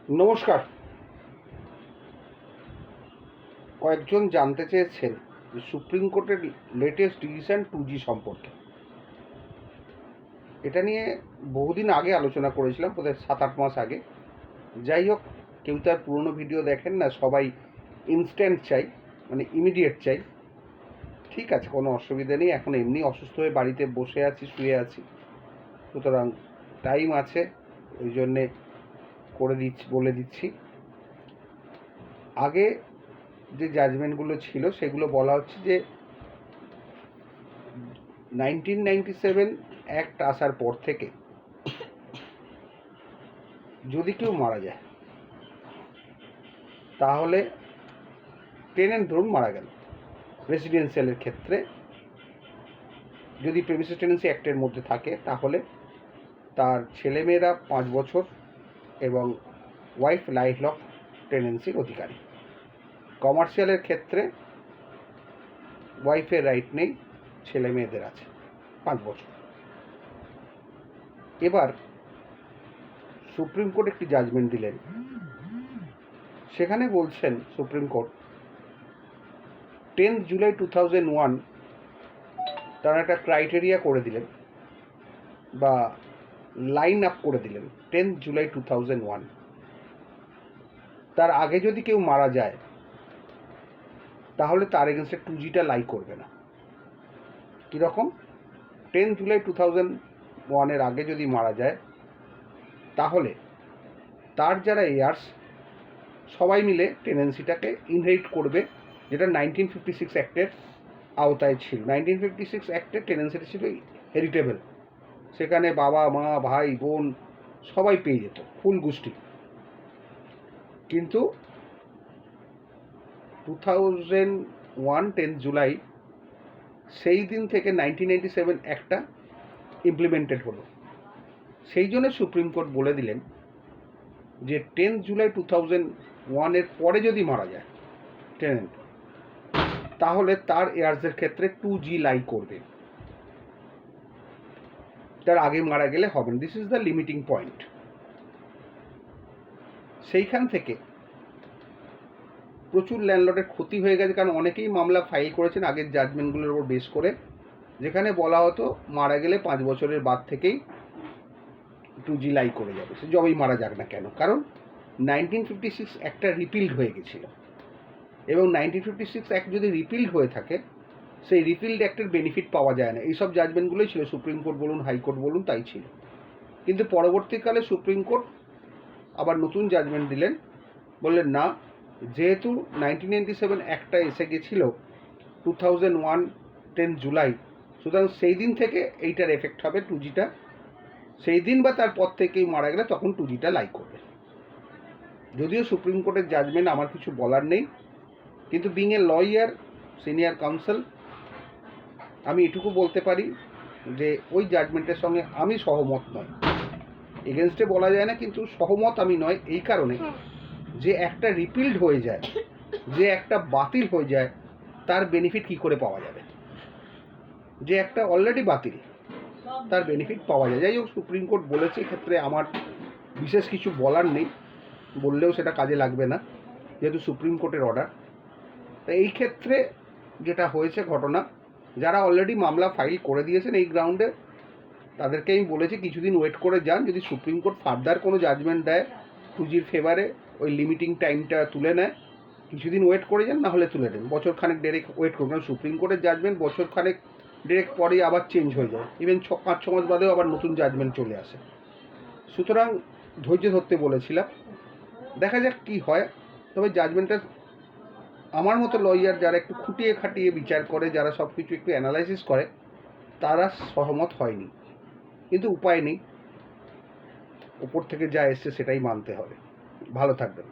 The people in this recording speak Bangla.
নমস্কার। কয়েকজন জানতে চেয়েছেন যে সুপ্রিম কোর্টের লেটেস্ট ডিসিশন 2G সম্পর্কে। এটা নিয়ে বহুদিন আগে আলোচনা করেছিলাম, বোধহয় 7-8 মাস আগে। যাই হোক, কেউ তার পুরনো ভিডিও দেখেন না, সবাই ইনস্ট্যান্ট চাই, মানে ইমিডিয়েট চাই। ঠিক আছে, কোনো অসুবিধা নেই। এখন এমনি অসুস্থ হয়ে বাড়িতে বসে আছি, শুয়ে আছি, সুতরাং টাইম আছে, ওই জন্যে বলে দিচ্ছি। আগে যে জাজমেন্টগুলো ছিল সেগুলো বলা হচ্ছে যে 1997 অ্যাক্ট আসার পর থেকে যদি কেউ মারা যায়, তাহলে টেনেন্ট ধরুন মারা গেল রেসিডেন্সিয়ালের ক্ষেত্রে, যদি প্রেমিসেস টেনেন্সি অ্যাক্টের মধ্যে থাকে, তাহলে তার ছেলেমেয়েরা 5 বছর এবং ওয়াইফ লাইফ লং টেনেন্সির অধিকারী। কমার্শিয়ালের ক্ষেত্রে ওয়াইফের রাইট নেই, ছেলে মেয়েদের আছে 5 বছর। এবার সুপ্রিম কোর্ট একটি জাজমেন্ট দিলেন, সেখানে বলছেন সুপ্রিম কোর্ট 10 জুলাই 2001 তারা একটা ক্রাইটেরিয়া করে দিলেন বা লাইন আপ করে দিলেন। 10 জুলাই 2001 তার আগে যদি কেউ মারা যায়, তাহলে তার এগেনস্টে 2Gটা লাই করবে না। কীরকম? 10 জুলাই 2001 আগে যদি মারা যায়, তাহলে তার যারা এয়ার্স সবাই মিলে টেনেন্সিটাকে ইনহেরিট করবে, যেটা 1956 অ্যাক্টের আওতায় ছিল। 1956 অ্যাক্টের টেনেন্সিটা ছিল হেরিটেবল, সেখানে বাবা মা ভাই বোন সবাই পেয়ে যেত, ফুল গোষ্ঠী। কিন্তু 2001 10 জুলাই সেই দিন থেকে 1997 অ্যাক্টটা ইমপ্লিমেন্টেড হলো। সেই জন্য সুপ্রিম কোর্ট বলে দিলেন যে 10 জুলাই 2001 পরে যদি মারা যায় টেনেন্ট, তাহলে তার এয়ার্সের ক্ষেত্রে 2G লাই করবে, তার আগে মারা গেলে হবে না। This is the limiting point. সেইখান থেকে প্রচুর ল্যান্ডলর্ডের ক্ষতি হয়ে গেছে, কারণ অনেকেই মামলা ফাইল করেছেন আগের জাজমেন্টগুলোর উপর বেস করে, যেখানে বলা হতো মারা গেলে 5 বছরের বাদ থেকেই 2G লাই করে যাবে, সে যবেই মারা যাক না কেন। কারণ 1956 একটা রিপিল্ড হয়ে গেছিল, এবং 1956 অ্যাক্ট যদি রিপিল্ড হয়ে থাকে, সেই রিপিল্ড অ্যাক্টের বেনিফিট পাওয়া যায় না। এইসব জাজমেন্টগুলোই ছিল, সুপ্রিম কোর্ট বলুন, হাইকোর্ট বলুন, তাই ছিল। কিন্তু পরবর্তীকালে সুপ্রিম কোর্ট আবার নতুন জাজমেন্ট দিলেন, বললেন না, যেহেতু 1997 অ্যাক্টটা এসে গেছিল 2001 10 জুলাই, সুতরাং সেই দিন থেকে এইটার এফেক্ট হবে 2Gটা। সেই দিন বা তারপর থেকেই মারা গেলে তখন 2Gটা লাই করবে। যদিও সুপ্রিম কোর্টের জাজমেন্ট আমার কিছু বলার নেই, কিন্তু being a lawyer, senior counsel, আমি এটুকু বলতে পারি যে ওই জাজমেন্টের সঙ্গে আমি সহমত নই। এগেনস্টে বলা যায় না, কিন্তু সহমত আমি নয় এই কারণে যে একটা রিপিল্ড হয়ে যায়, যে একটা বাতিল হয়ে যায়, তার বেনিফিট কি করে পাওয়া যাবে? যে একটা অলরেডি বাতিল, তার বেনিফিট পাওয়া যায়। যাই হোক, সুপ্রিম কোর্ট বলেছে, এক্ষেত্রে আমার বিশেষ কিছু বলার নেই, বললেও সেটা কাজে লাগবে না, যেহেতু সুপ্রিম কোর্টের অর্ডার। তাই এই ক্ষেত্রে যেটা হয়েছে ঘটনা, যারা অলরেডি মামলা ফাইল করে দিয়েছেন এই গ্রাউন্ডে, তাদেরকে আমি বলেছি কিছুদিন ওয়েট করে যান। যদি সুপ্রিম কোর্ট ফার্দার কোনো জাজমেন্ট দেয় 2Gর ফেভারে, ওই লিমিটিং টাইমটা তুলে নেয়, কিছুদিন ওয়েট করে যান, না হলে তুলে দেন। বছরখানেক ডাইরেক্ট ওয়েট করবেন, কারণ সুপ্রিম কোর্টের জাজমেন্ট বছরখানেক ডিরেক্ট পরেই আবার চেঞ্জ হয়ে যায়, ইভেন 5-6 মাস বাদেও আবার নতুন জাজমেন্ট চলে আসে। সুতরাং ধৈর্য ধরতে বলেছিলাম, দেখা যাক কি হয়। তবে জাজমেন্টটা আমার মতো লয়ার যারা একটু খুঁটিয়ে খাটিয়ে বিচার করে, যারা সব কিছু একটু অ্যানালাইসিস করে, তারা সহমত হয়নি। কিন্তু উপায় নেই, ওপর থেকে যা এসছে সেটাই মানতে হবে। ভালো থাকবেন।